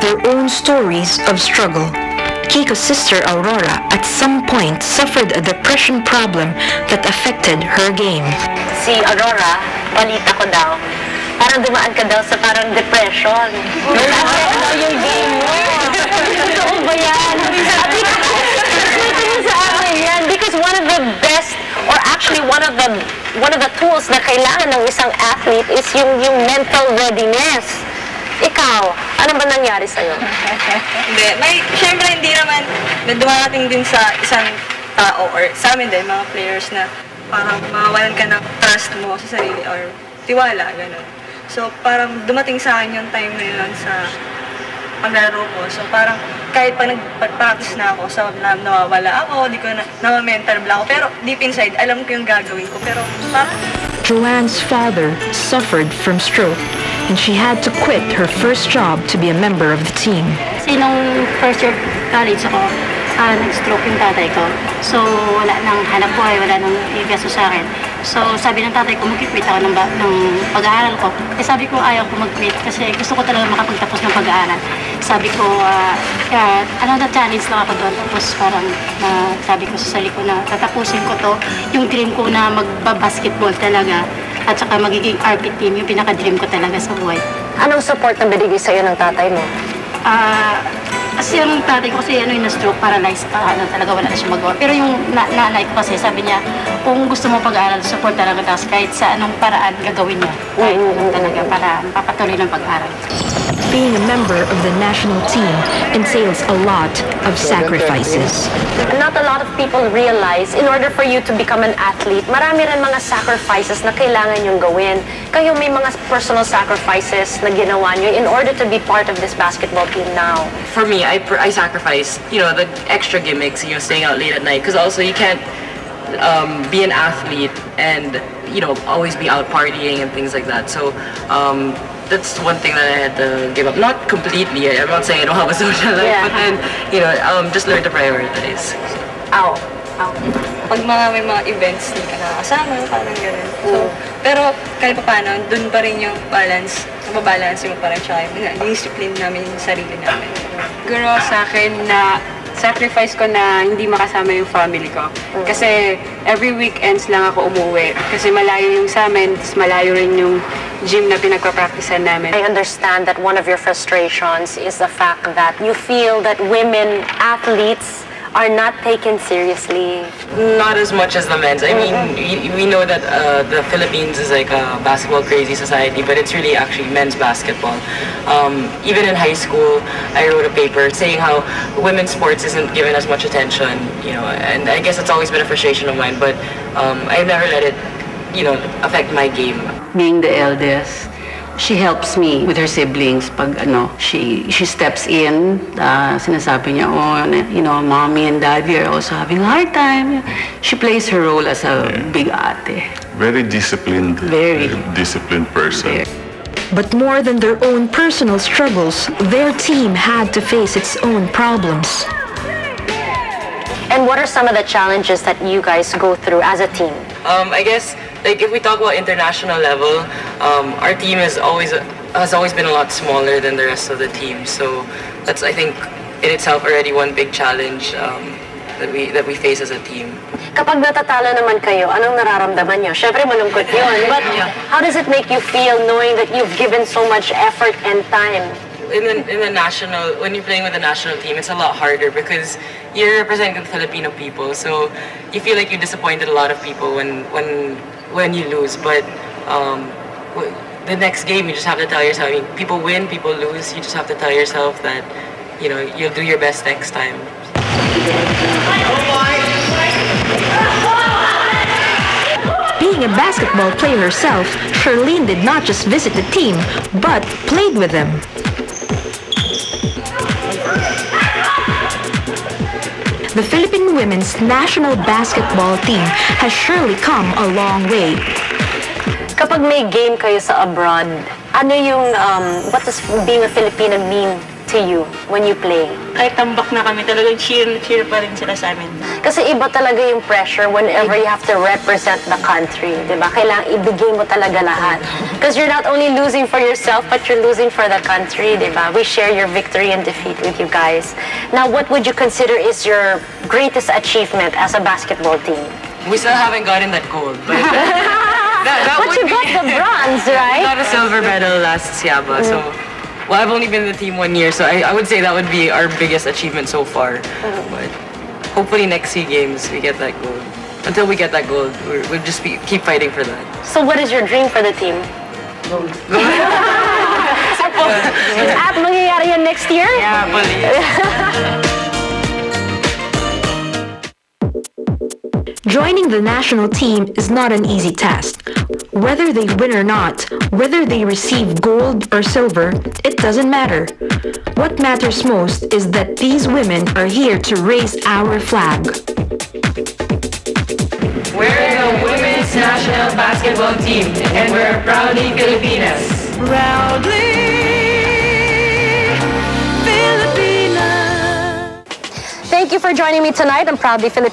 their own stories of struggle. Kiko's sister Aurora at some point suffered a depression problem that affected her game. Si Aurora, balita ko daw, parang dumaan ka daw sa parang depression. Ano yung game mo? Totoo ba yan? Sa akin yan. Because one of the best, or actually one of the tools na kailangan ng isang athlete is yung mental readiness. Ikaw, ano ba nangyari sa'yo? Hindi. Siyempre, hindi naman dumarating din sa isang tao or sa amin din, mga players na parang mawawalan ka ng trust mo sa sarili or tiwala, gano'n. So, parang dumating sa akin yung time na yun sa paglaro ko. So, parang kahit pa nag-practice na ako, so nawawala ako, di ko na-mental block ako. Pero deep inside, alam ko yung gagawin ko. Pero parang... Joanne's father suffered from stroke, and she had to quit her first job to be a member of the team. Kasi nung first year college ako, nag-stroke yung tatay ko. So, wala nang hanap buhay, wala nang igasto sa akin. So, sabi ng tatay ko, mag-quit ako ng pag-aaral ko. Eh, sabi ko, ayaw ko mag-quit kasi gusto ko talaga makapagtapos ng pag-aaral. Sabi ko, another challenge lang ako doon. Tapos parang sabi ko sa sarili ko na tatapusin ko to. Yung dream ko na magbabasketball talaga at saka magiging RP team, yung pinaka-dream ko talaga sa buhay. Anong support na binigay sa'yo ng tatay mo? Kasi yung tatay ko kasi yung na-stroke, paralyzed pa, talaga wala na siya magawa. Pero yung nanay ko kasi sabi niya, kung gusto mo pag-aaral, support talaga tapos kahit sa anong paraan gagawin niya. Kahit talaga para mapapatuloy ng pag-aaral. Being a member of the national team entails a lot of sacrifices. Not a lot of people realize, in order for you to become an athlete, marami rin mga sacrifices na kailangan yung gawin. Kayo may mga personal sacrifices na ginawa nyo in order to be part of this basketball team now. For me, I sacrificed, the extra gimmicks, staying out late at night, because also you can't be an athlete and, always be out partying and things like that. So, that's one thing that I had to give up. Not completely. I'm not saying I don't have a social life, but then, just learn to prioritize. Ow. Pag may mga events, hindi ka nakakasama, parang gano'n. So, pero kahit pa paano, dun pa rin yung balance, mababalance mo pa rin siya, yung discipline namin yung sarili namin. Siguro sa akin na sacrifice ko na hindi makasama yung family ko. Kasi every weekends lang ako umuwi. Kasi malayo yung sa amin, malayo rin yung gym na pinagpa-practicean namin. I understand that one of your frustrations is the fact that you feel that women athletes are not taken seriously. Not as much as the men's. I mean, we know that the Philippines is like a basketball crazy society, but it's really actually men's basketball. Even in high school, I wrote a paper saying how women's sports isn't given as much attention, and I guess it's always been a frustration of mine, but I've never let it, affect my game. Being the eldest, she helps me with her siblings pag she steps in, sinasabi niya, mommy and daddy are also having a hard time. She plays her role as a big ate. Very disciplined. Very disciplined person. But more than their own personal struggles, their team had to face its own problems. And what are some of the challenges that you guys go through as a team? I guess, if we talk about international level, our team has always been a lot smaller than the rest of the team. So that's, I think, in itself already one big challenge that we face as a team. Kapag natatalo naman kayo, anong nararamdaman niyo? Siyempre malungkot yun. But how does it make you feel knowing that you've given so much effort and time? In the national, when you're playing with the national team, it's a lot harder because you're representing the Filipino people. So you feel like you disappointed a lot of people when you lose. But the next game, you just have to tell yourself. I mean, people win, people lose. You just have to tell yourself that you'll do your best next time. Being a basketball player herself, Charlene did not just visit the team, but played with them. The Philippine women's national basketball team has surely come a long way. Kapag may game kayo sa abroad, ano yung, what does being a Filipina mean to to you when you play? Kahit tambak na kami, talagang cheer pa rin sila sa amin. Kasi iba talaga yung pressure whenever you have to represent the country, di ba? Kailangan ibigay mo talaga lahat. Because you're not only losing for yourself, but you're losing for the country, di ba? We share your victory and defeat with you guys. Now, what would you consider is your greatest achievement as a basketball team? We still haven't gotten that gold, but But you got the bronze, right? We got a silver medal last Siaba, so well, I've only been in the team 1 year, so I would say that would be our biggest achievement so far. But hopefully next SEA Games we get that gold. Until we get that gold, we'll just keep fighting for that. So what is your dream for the team? Gold. At mangyayari yan next year? Yeah, please. Joining the national team is not an easy task. Whether they win or not, whether they receive gold or silver, it doesn't matter. What matters most is that these women are here to raise our flag. We're the Women's National Basketball Team, and we're Proudly Filipinas. Proudly Filipina. Thank you for joining me tonight on Proudly Filipina.